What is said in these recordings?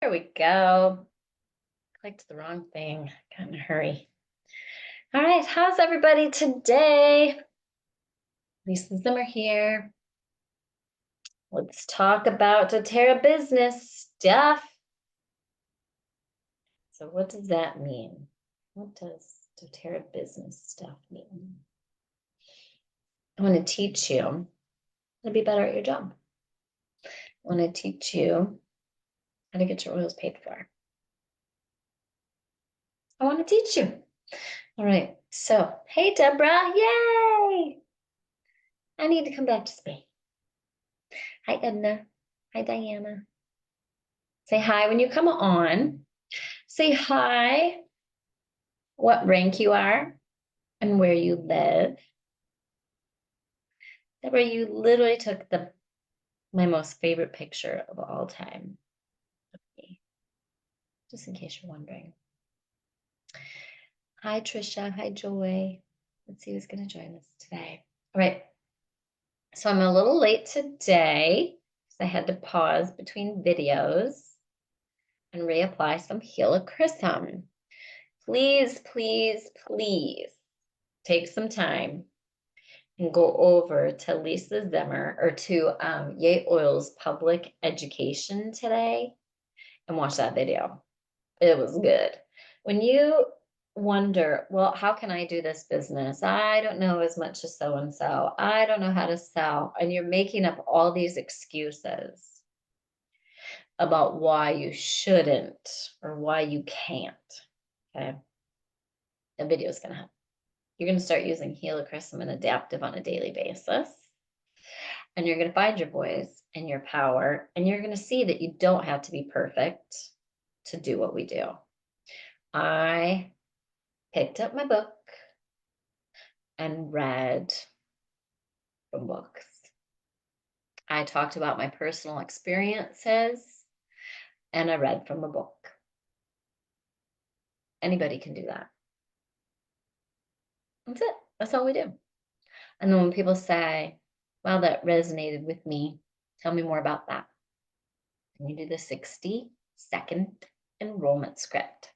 There we go. Clicked the wrong thing. Got in a hurry. All right, how's everybody today? Lisa Zimmer here. Let's talk about doTERRA business stuff. So what does that mean? What does doTERRA business stuff mean? I want to teach you how to be better at your job. I want to teach you how to get your oils paid for. I want to teach you. All right, so hey, Deborah, yay! I need to come back to Spain. Hi, Edna. Hi, Diana. Say hi when you come on. Say hi, what rank you are, and where you live. Deborah, you literally took my most favorite picture of all time of me, just in case you're wondering. Hi, Trisha. Hi, Joy. Let's see who's going to join us today. All right. So I'm a little late today because I had to pause between videos and reapply some helichrysum. Please, please, please take some time and go over to Lisa Zimmer or to Yay Oil's public education today and watch that video. It was good. When you wonder, well, how can I do this business? I don't know as much as so and so. I don't know how to sell. And you're making up all these excuses about why you shouldn't or why you can't. Okay. The video is going to help. You're going to start using helichrysum and adaptive on a daily basis. And you're going to find your voice and your power. And you're going to see that you don't have to be perfect to do what we do. I picked up my book and read from books. I talked about my personal experiences and I read from a book. Anybody can do that. That's it. That's all we do. And then when people say, wow, that resonated with me, tell me more about that. And you do the 60-second enrollment script.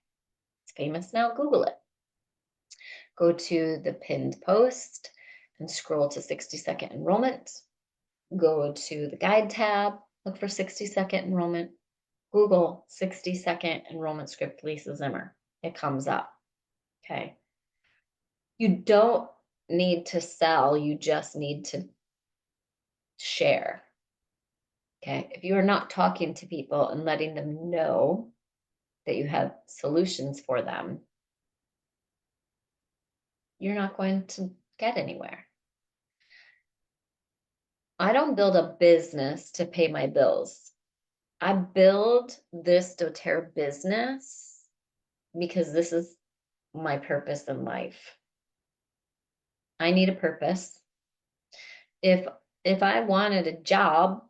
It's famous now. Google it. Go to the pinned post and scroll to 60-second enrollment. Go to the guide tab, look for 60-second enrollment. Google 60-second enrollment script Lisa Zimmer. It comes up. Okay. You don't need to sell, you just need to share. Okay. If you are not talking to people and letting them know that you have solutions for them, you're not going to get anywhere. I don't build a business to pay my bills. I build this doTERRA business because this is my purpose in life. I need a purpose. If I wanted a job,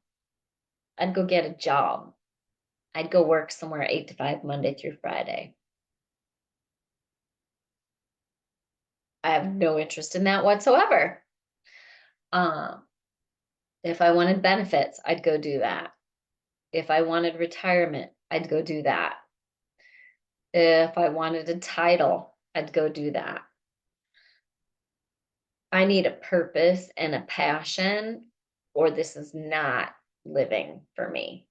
I'd go get a job. I'd go work somewhere 8 to 5, Monday through Friday. I have no interest in that whatsoever. If I wanted benefits, I'd go do that. If I wanted retirement, I'd go do that. If I wanted a title, I'd go do that. I need a purpose and a passion, or this is not living for me.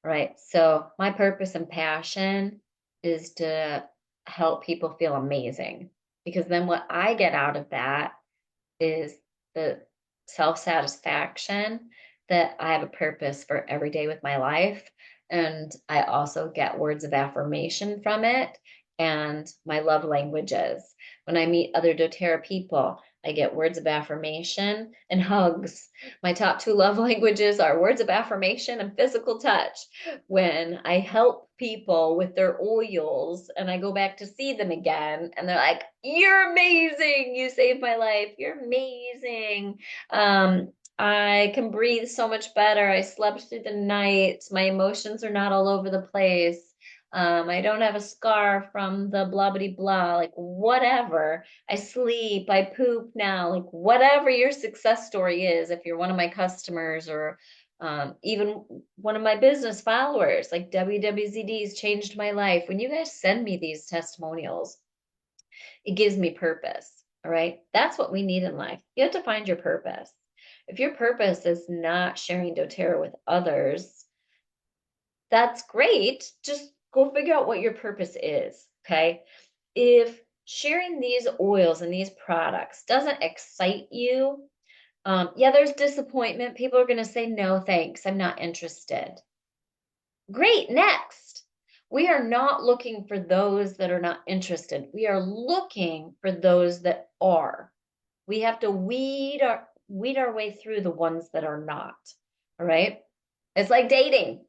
Right? So my purpose and passion is to help people feel amazing, because then what I get out of that is the self-satisfaction that I have a purpose for every day with my life. And I also get words of affirmation from it and my love languages. When I meet other doTERRA people, I get words of affirmation and hugs. My top 2 love languages are words of affirmation and physical touch. When I help people with their oils and I go back to see them again and they're like, you're amazing. You saved my life. You're amazing. I can breathe so much better. I slept through the night. My emotions are not all over the place. I don't have a scar from the blah blah blah, like whatever. I sleep, I poop now, like whatever your success story is. If you're one of my customers or Even one of my business followers, like WWZD's changed my life. When you guys send me these testimonials, it gives me purpose. All right. That's what we need in life. You have to find your purpose. If your purpose is not sharing doTERRA with others, that's great. Just go figure out what your purpose is. Okay. If sharing these oils and these products doesn't excite you, yeah, there's disappointment. People are going to say, no, thanks. I'm not interested. Great. Next. We are not looking for those that are not interested. We are looking for those that are. We have to weed our way through the ones that are not. All right. It's like dating.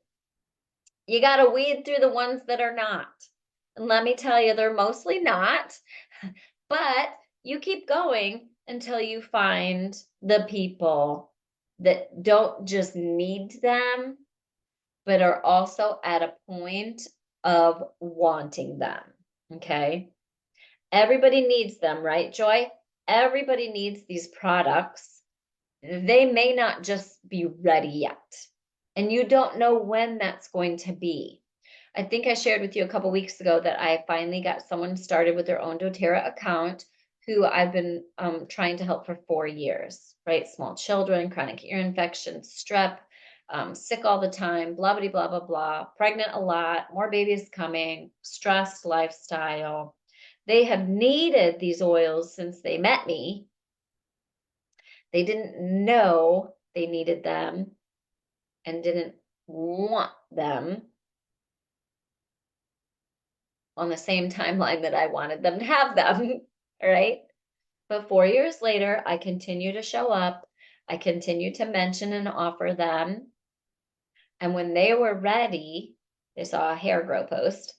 You got to weed through the ones that are not. And let me tell you, they're mostly not, but you keep going until you find the people that don't just need them, but are also at a point of wanting them. Okay. Everybody needs them, right, Joy? Everybody needs these products. They may not just be ready yet. And you don't know when that's going to be. I think I shared with you a couple weeks ago that I finally got someone started with their own doTERRA account who I've been trying to help for 4 years, right? Small children, chronic ear infections, strep, sick all the time, blah, blah, blah, blah, blah, pregnant a lot, more babies coming, stressed lifestyle. They have needed these oils since they met me. They didn't know they needed them and didn't want them on the same timeline that I wanted them to have them, right? But 4 years later, I continue to show up. I continue to mention and offer them. And when they were ready, they saw a hair grow post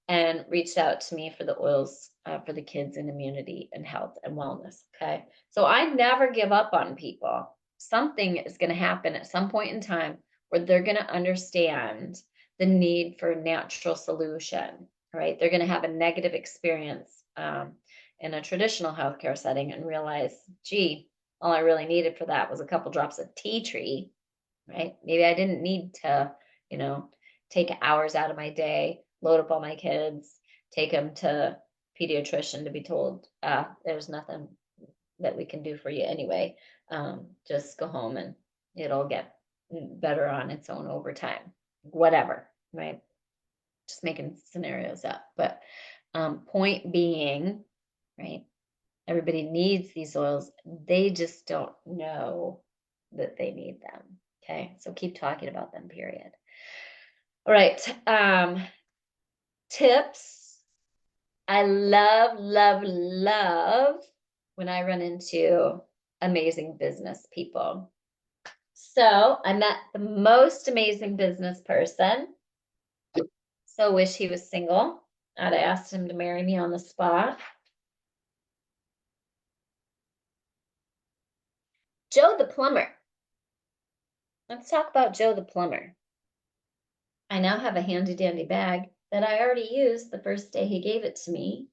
and reached out to me for the oils for the kids in immunity and health and wellness. Okay. So I never give up on people. Something is going to happen at some point in time where they're going to understand the need for a natural solution, right? They're going to have a negative experience in a traditional healthcare setting and realize, gee, all I really needed for that was a couple drops of tea tree, right? Maybe I didn't need to, take hours out of my day, load up all my kids, take them to pediatrician to be told, there's nothing that we can do for you anyway. Just go home and it'll get better on its own over time, whatever, right? Just making scenarios up. But point being, right? Everybody needs these oils. They just don't know that they need them. Okay. So keep talking about them, period. All right. Tips. I love, love, love when I run into amazing business people. So I met the most amazing business person. So wish he was single. I'd asked him to marry me on the spot. Joe the plumber. Let's talk about Joe the plumber. I now have a handy dandy bag that I already used the first day he gave it to me.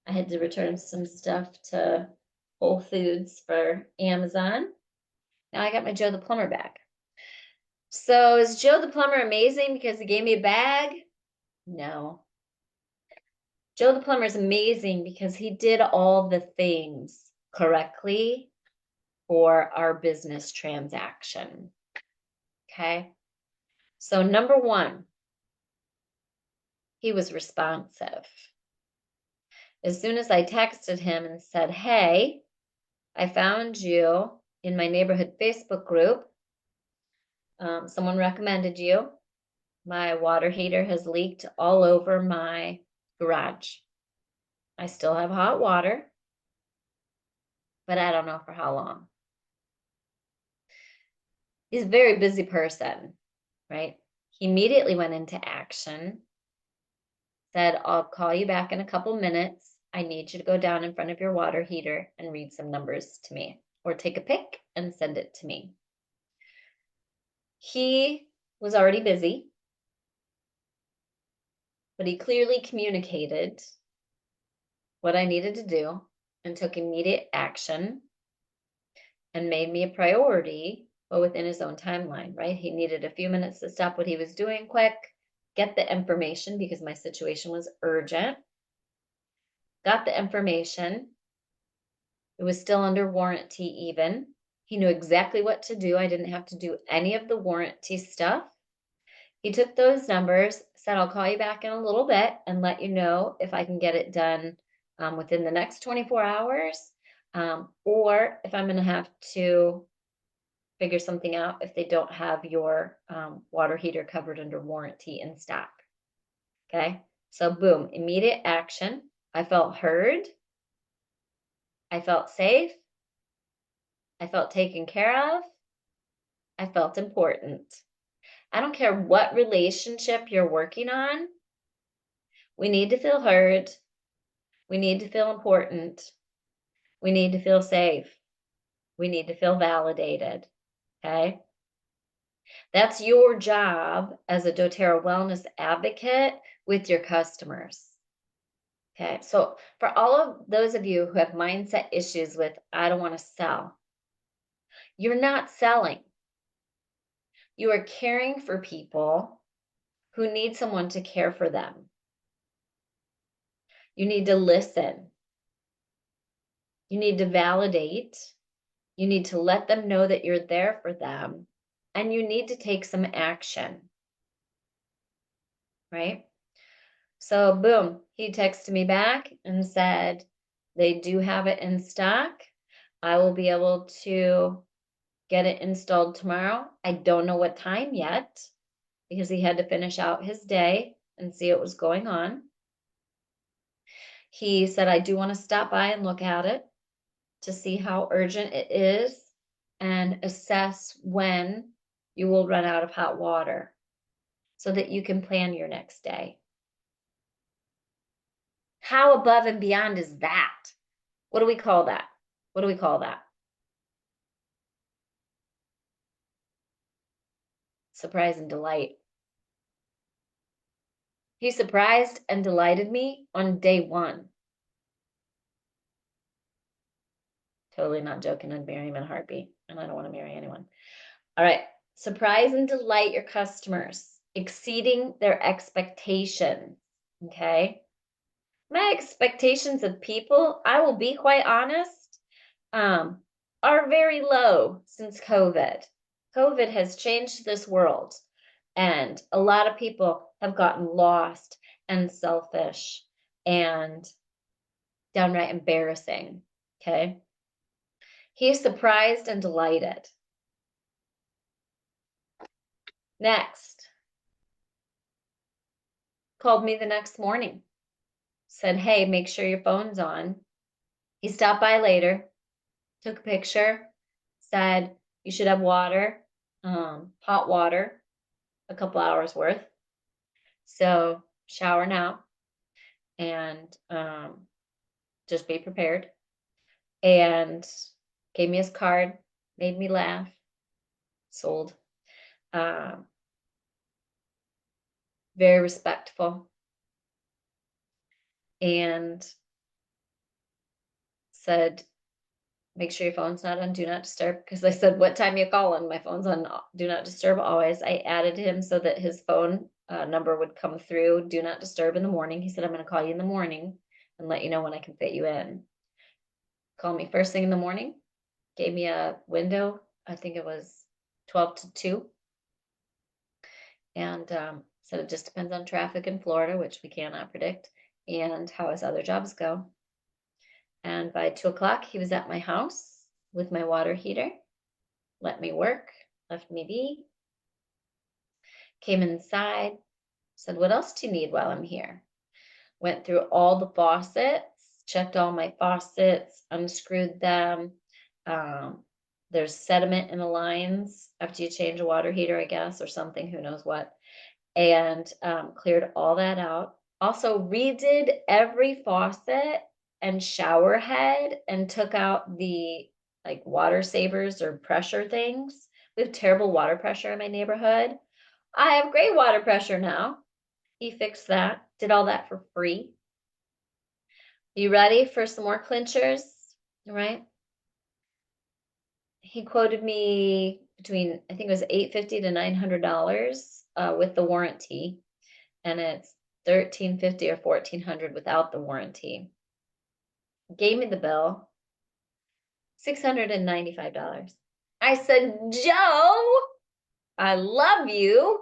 I had to return some stuff to Whole Foods for Amazon. Now I got my Joe the plumber bag. So is Joe the plumber amazing because he gave me a bag? No. Joe the plumber is amazing because he did all the things correctly for our business transaction. Okay. So number one, he was responsive. As soon as I texted him and said, hey, I found you in my neighborhood Facebook group. Someone recommended you. My water heater has leaked all over my garage. I still have hot water, but I don't know for how long. He's a very busy person, right? He immediately went into action, said, I'll call you back in a couple minutes. I need you to go down in front of your water heater and read some numbers to me, or take a pic and send it to me. He was already busy, but he clearly communicated what I needed to do and took immediate action and made me a priority but within his own timeline, right? He needed a few minutes to stop what he was doing quick, get the information because my situation was urgent. Got the information. It was still under warranty even. He knew exactly what to do. I didn't have to do any of the warranty stuff. He took those numbers, said, I'll call you back in a little bit and let you know if I can get it done within the next 24 hours, or if I'm going to have to figure something out if they don't have your water heater covered under warranty in stock. Okay, so boom, immediate action. I felt heard. I felt safe. I felt taken care of. I felt important. I don't care what relationship you're working on. We need to feel heard. We need to feel important. We need to feel safe. We need to feel validated. Okay. That's your job as a doTERRA wellness advocate with your customers. Okay. So for all of those of you who have mindset issues with, I don't want to sell, you're not selling. You are caring for people who need someone to care for them. You need to listen. You need to validate. You need to let them know that you're there for them. And you need to take some action. Right? So, boom, he texted me back and said, they do have it in stock. I will be able to get it installed tomorrow. I don't know what time yet because he had to finish out his day and see what was going on. He said, I do want to stop by and look at it to see how urgent it is and assess when you will run out of hot water so that you can plan your next day. How above and beyond is that? What do we call that? What do we call that? Surprise and delight. He surprised and delighted me on day one. Totally not joking. I'd marry him in a heartbeat, and I don't want to marry anyone. All right. Surprise and delight your customers, exceeding their expectations. Okay. My expectations of people, I will be quite honest, are very low since COVID. COVID has changed this world, and a lot of people have gotten lost and selfish and downright embarrassing. Okay. He's surprised and delighted. Next, called me the next morning, said, hey, make sure your phone's on. He stopped by later, took a picture, said, you should have water, hot water, a couple hours worth. So shower now and just be prepared. And gave me his card, made me laugh, sold. Very respectful. And said, make sure your phone's not on do not disturb, because I said, what time you calling? My phone's on do not disturb always. I added him so that his phone number would come through do not disturb in the morning. He said, I'm going to call you in the morning and let you know when I can fit you in. Call me first thing in the morning, gave me a window. I think it was 12 to 2. And said it just depends on traffic in Florida, which we cannot predict, and how his other jobs go. And by 2 o'clock, he was at my house with my water heater, let me work, left me be, came inside, said, what else do you need while I'm here? Went through all the faucets, checked all my faucets, unscrewed them. There's sediment in the lines after you change a water heater, I guess, or something, who knows what. And cleared all that out. Also redid every faucet and shower head and took out the like water savers or pressure things. We have terrible water pressure in my neighborhood. I have great water pressure now. He fixed that, did all that for free. You ready for some more clinchers? All right. He quoted me between, I think it was $850 to $900 with the warranty, and it's $1,350 or $1,400 without the warranty. Gave me the bill, $695. I said, Joe, I love you.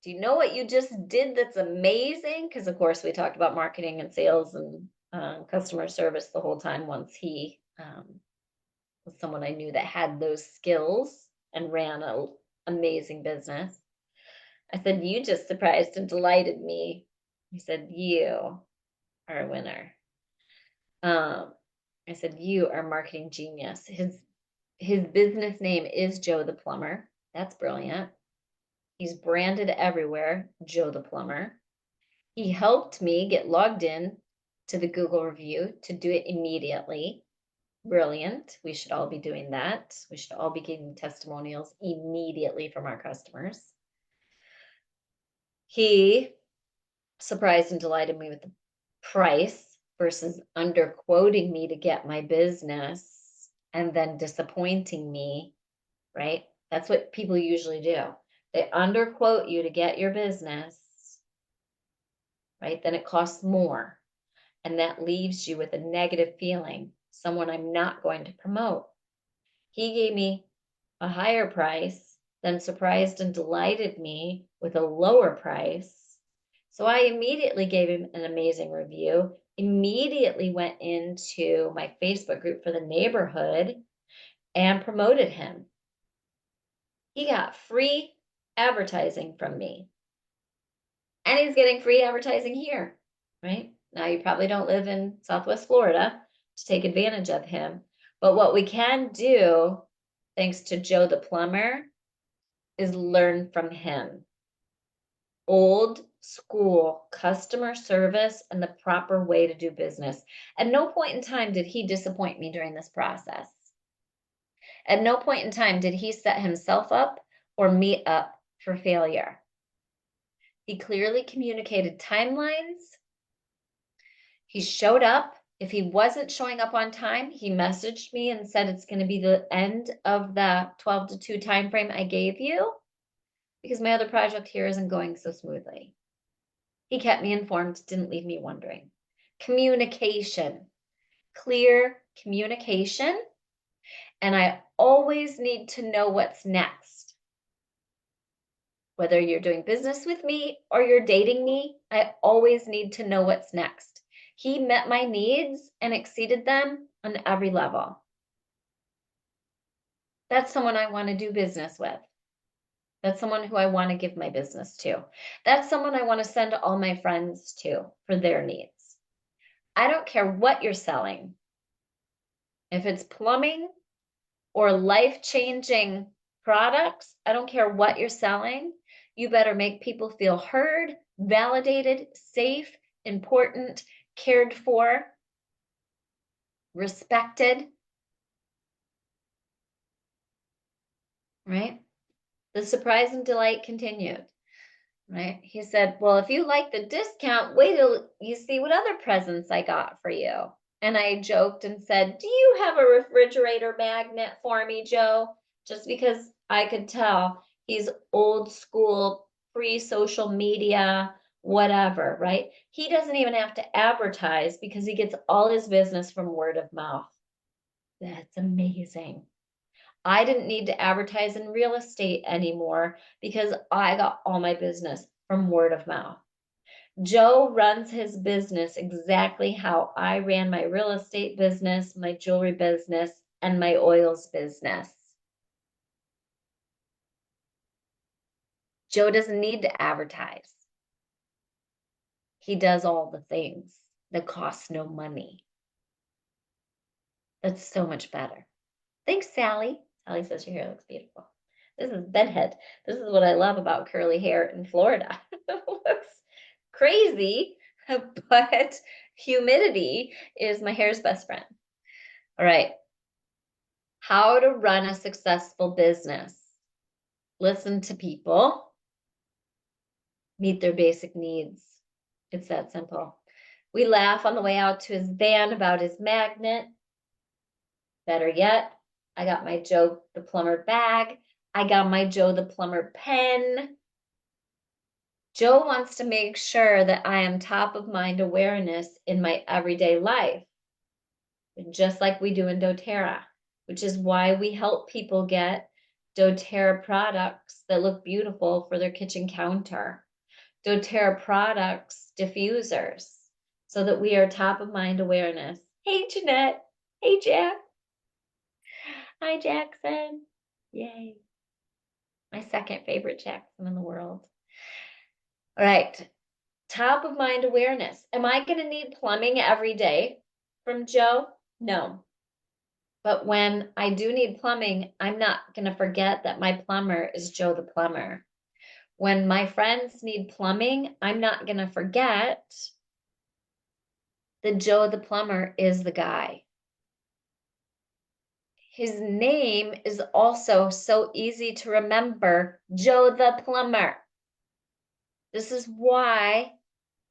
Do you know what you just did that's amazing? Because, of course, we talked about marketing and sales and customer service the whole time once he was someone I knew that had those skills and ran an amazing business. I said, you just surprised and delighted me. He said, you are a winner. I said, you are a marketing genius. His business name is Joe the Plumber. That's brilliant. He's branded everywhere, Joe the Plumber. He helped me get logged in to the Google review to do it immediately. Brilliant. We should all be doing that. We should all be getting testimonials immediately from our customers. He surprised and delighted me with the price versus underquoting me to get my business and then disappointing me, right? That's what people usually do. They underquote you to get your business, right? Then it costs more. And that leaves you with a negative feeling, someone I'm not going to promote. He gave me a higher price, then surprised and delighted me with a lower price. So I immediately gave him an amazing review, immediately went into my Facebook group for the neighborhood and promoted him. He got free advertising from me. And he's getting free advertising here, right? Now, you probably don't live in Southwest Florida to take advantage of him. But what we can do, thanks to Joe the Plumber, is learn from him. Old school customer service and the proper way to do business. At no point in time did he disappoint me during this process. At no point in time did he set himself up or me up for failure. He clearly communicated timelines. He showed up. If he wasn't showing up on time, he messaged me and said it's going to be the end of the 12 to 2 time frame I gave you because my other project here isn't going so smoothly. He kept me informed, didn't leave me wondering. Communication, clear communication. And I always need to know what's next. Whether you're doing business with me or you're dating me, I always need to know what's next. He met my needs and exceeded them on every level. That's someone I want to do business with. That's someone who I want to give my business to. That's someone I want to send all my friends to for their needs. I don't care what you're selling. If it's plumbing or life-changing products, I don't care what you're selling. You better make people feel heard, validated, safe, important, cared for, respected, right? The surprise and delight continued, right? He said, well, if you like the discount, wait till you see what other presents I got for you. And I joked and said, do you have a refrigerator magnet for me, Joe? Just because I could tell he's old school, pre-social media, whatever, right? He doesn't even have to advertise because he gets all his business from word of mouth. That's amazing. I didn't need to advertise in real estate anymore because I got all my business from word of mouth. Joe runs his business exactly how I ran my real estate business, my jewelry business, and my oils business. Joe doesn't need to advertise. He does all the things that cost no money. That's so much better. Thanks, Sally. Sally says your hair looks beautiful. This is bedhead. This is what I love about curly hair in Florida. It looks crazy, but humidity is my hair's best friend. All right. How to run a successful business. Listen to people. Meet their basic needs. It's that simple. We laugh on the way out to his van about his magnet. Better yet, I got my Joe the Plumber bag. I got my Joe the Plumber pen. Joe wants to make sure that I am top of mind awareness in my everyday life, just like we do in doTERRA, which is why we help people get doTERRA products that look beautiful for their kitchen counter, doTERRA products, diffusers, so that we are top of mind awareness. Hey, Jeanette. Hey, Jack. Hi, Jackson. Yay. My second favorite Jackson in the world. All right. Top of mind awareness. Am I going to need plumbing every day from Joe? No. But when I do need plumbing, I'm not going to forget that my plumber is Joe the Plumber. When my friends need plumbing, I'm not going to forget that Joe the Plumber is the guy. His name is also so easy to remember, Joe the Plumber. This is why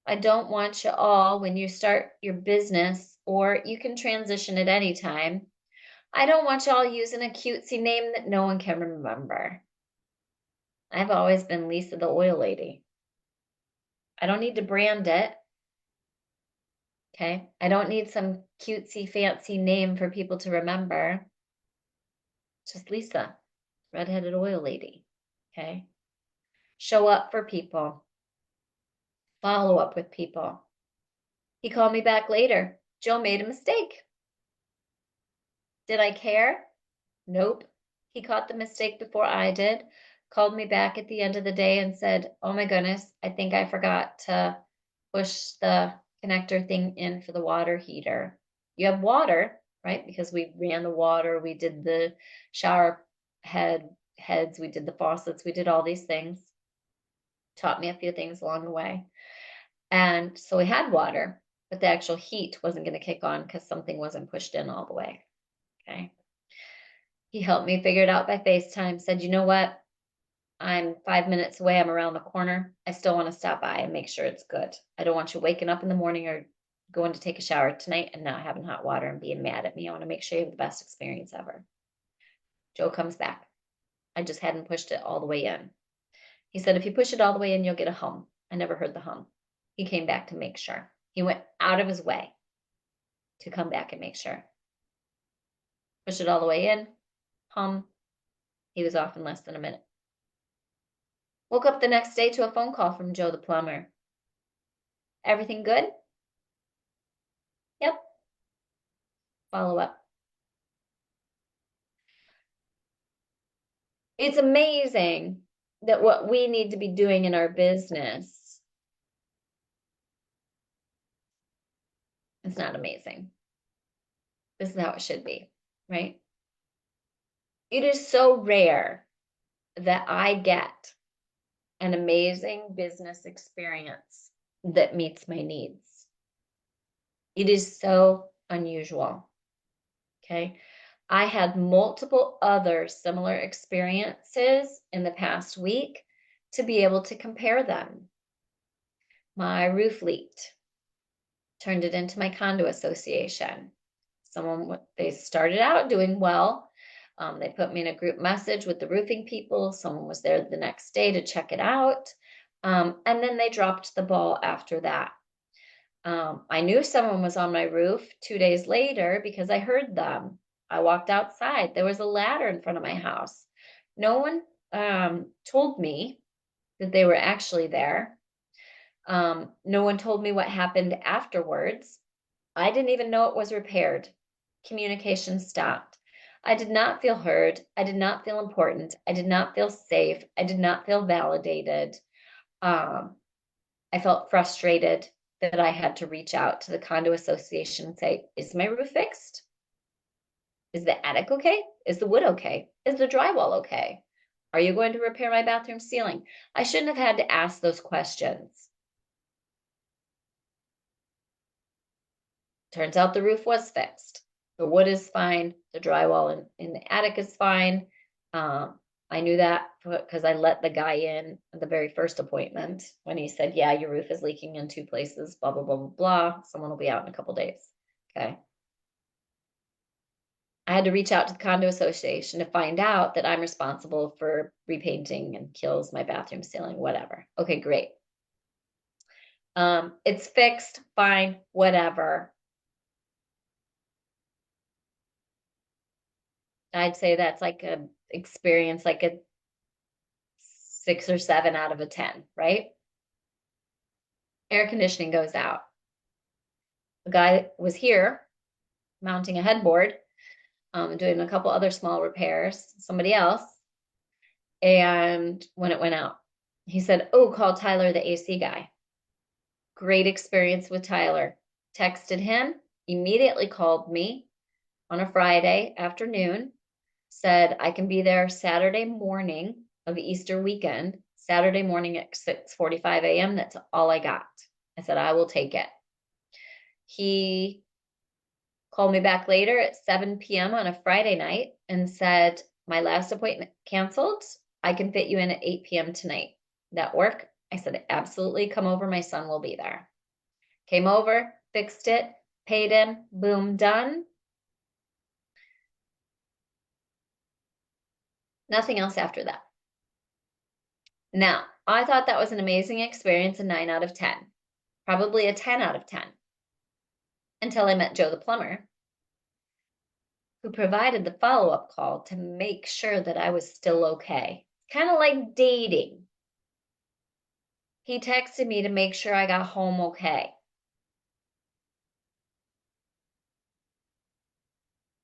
I don't want you all, when you start your business, or you can transition at any time, I don't want you all using a cutesy name that no one can remember. I've always been Lisa the Oil Lady. I don't need to brand it. Okay. I don't need some cutesy fancy name for people to remember. Just Lisa, redheaded oil lady. Okay. Show up for people. Follow up with people. He called me back later. Joe made a mistake. Did I care? Nope. He caught the mistake before I did, called me back at the end of the day and said, oh my goodness, I think I forgot to push the connector thing in for the water heater. You have water, right? Because we ran the water, we did the shower heads, we did the faucets, we did all these things. Taught me a few things along the way. And so we had water, but the actual heat wasn't going to kick on because something wasn't pushed in all the way. Okay. He helped me figure it out by FaceTime, said, you know what? I'm 5 minutes away. I'm around the corner. I still want to stop by and make sure it's good. I don't want you waking up in the morning or going to take a shower tonight and not having hot water and being mad at me. I want to make sure you have the best experience ever. Joe comes back. I just hadn't pushed it all the way in. He said, if you push it all the way in, you'll get a hum. I never heard the hum. He came back to make sure. He went out of his way to come back and make sure. Push it all the way in, hum. He was off in less than a minute. Woke up the next day to a phone call from Joe the Plumber. Everything good? Yep. Follow up. It's amazing that what we need to be doing in our business is not amazing. This is how it should be, right? It is so rare that I get an amazing business experience that meets my needs. It is so unusual. Okay. I had multiple other similar experiences in the past week to be able to compare them. My roof leaked, turned it into my condo association. They started out doing well. They put me in a group message with the roofing people. Someone was there the next day to check it out. And then they dropped the ball after that. I knew someone was on my roof 2 days later because I heard them. I walked outside. There was a ladder in front of my house. No one told me that they were actually there. No one told me what happened afterwards. I didn't even know it was repaired. Communication stopped. I did not feel heard. I did not feel important. I did not feel safe. I did not feel validated. I felt frustrated that I had to reach out to the condo association and say, is my roof fixed? Is the attic okay? Is the wood okay? Is the drywall okay? Are you going to repair my bathroom ceiling? I shouldn't have had to ask those questions. Turns out the roof was fixed. The wood is fine. The drywall in the attic is fine. I knew that because I let the guy in at the very first appointment when he said, yeah, your roof is leaking in 2 places, blah, blah, blah, blah, blah. Someone will be out in a couple days. Okay. I had to reach out to the condo association to find out that I'm responsible for repainting and kills my bathroom ceiling, whatever. Okay, great. It's fixed, fine, whatever. I'd say that's like a experience, like a 6 or 7 out of a 10, right? Air conditioning goes out. The guy was here mounting a headboard, doing a couple other small repairs, somebody else. And when it went out, he said, "Oh, call Tyler, the AC guy." Great experience with Tyler. Texted him, immediately called me on a Friday afternoon, said, "I can be there Saturday morning of Easter weekend, Saturday morning at 6:45 a.m. That's all I got." I said, "I will take it." He called me back later at 7 p.m. on a Friday night and said, "My last appointment canceled. I can fit you in at 8 p.m. tonight. That work?" I said, "Absolutely. Come over. My son will be there." Came over, fixed it, paid him, boom, done. Nothing else after that. Now, I thought that was an amazing experience, a 9 out of 10, probably a 10 out of 10, until I met Joe the plumber, who provided the follow-up call to make sure that I was still okay. Kind of like dating. He texted me to make sure I got home okay.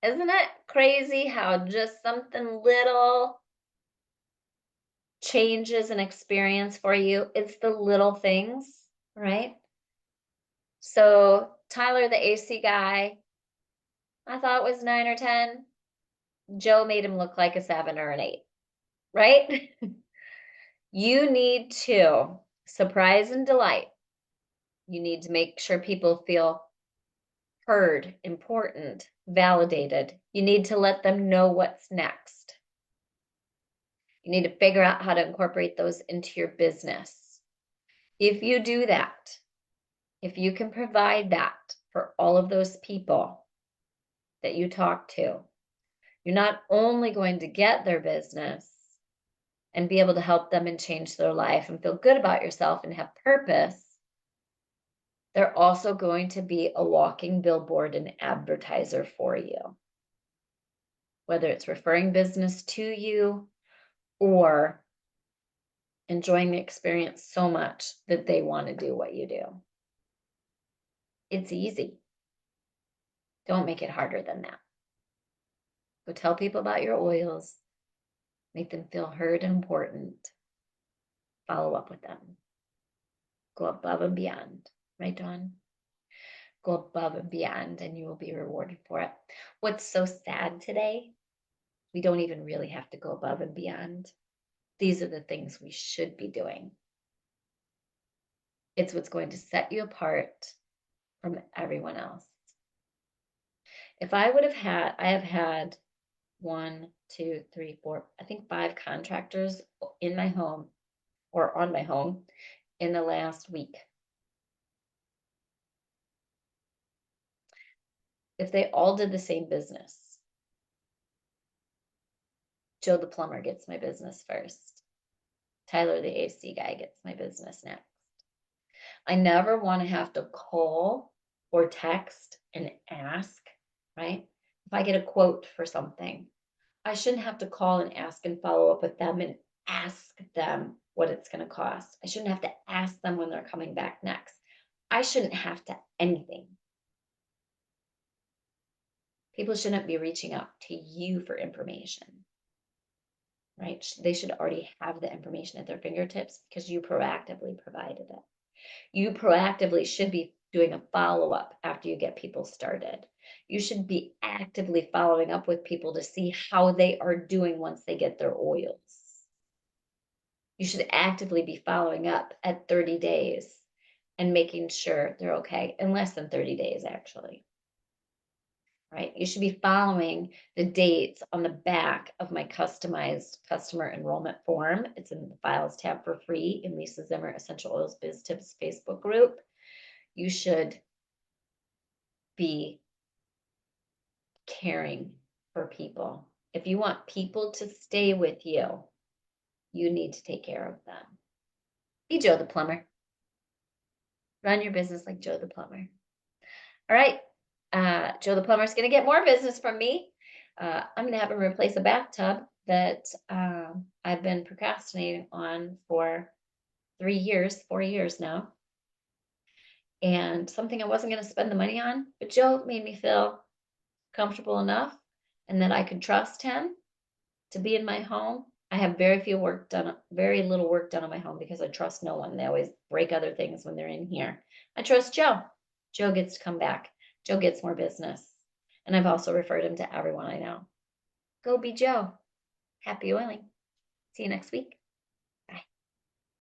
Isn't it crazy how just something little changes an experience for you? It's the little things, right? So Tyler, the AC guy, I thought was 9 or 10. Joe made him look like a 7 or an 8, right? You need to surprise and delight. You need to make sure people feel heard, important, validated. You need to let them know what's next. You need to figure out how to incorporate those into your business. If you do that, if you can provide that for all of those people that you talk to, you're not only going to get their business and be able to help them and change their life and feel good about yourself and have purpose, they're also going to be a walking billboard and advertiser for you. Whether it's referring business to you or enjoying the experience so much that they want to do what you do. It's easy. Don't make it harder than that. Go tell people about your oils. Make them feel heard and important. Follow up with them. Go above and beyond. Right, Dawn? Go above and beyond and you will be rewarded for it. What's so sad today? We don't even really have to go above and beyond. These are the things we should be doing. It's what's going to set you apart from everyone else. If I would have had, I have had 1, 2, 3, 4, I think 5 contractors in my home or on my home in the last week. If they all did the same business, Joe the plumber gets my business first. Tyler the AC guy gets my business next. I never want to have to call or text and ask, right? If I get a quote for something, I shouldn't have to call and ask and follow up with them and ask them what it's going to cost. I shouldn't have to ask them when they're coming back next. I shouldn't have to anything. People shouldn't be reaching out to you for information, right? They should already have the information at their fingertips because you proactively provided it. You proactively should be doing a follow-up after you get people started. You should be actively following up with people to see how they are doing once they get their oils. You should actively be following up at 30 days and making sure they're okay, in less than 30 days, actually. Right? You should be following the dates on the back of my customized customer enrollment form. It's in the files tab for free in Lisa Zimmer Essential Oils Biz Tips Facebook group. You should be caring for people. If you want people to stay with you, you need to take care of them. Be Joe the plumber. Run your business like Joe the plumber. All right. Joe the plumber is going to get more business from me. I'm going to have him replace a bathtub that I've been procrastinating on for 3 years, 4 years now. And something I wasn't going to spend the money on. But Joe made me feel comfortable enough and that I could trust him to be in my home. I have very little work done on my home because I trust no one. They always break other things when they're in here. I trust Joe. Joe gets to come back. Joe gets more business. And I've also referred him to everyone I know. Go be Joe. Happy oiling. See you next week.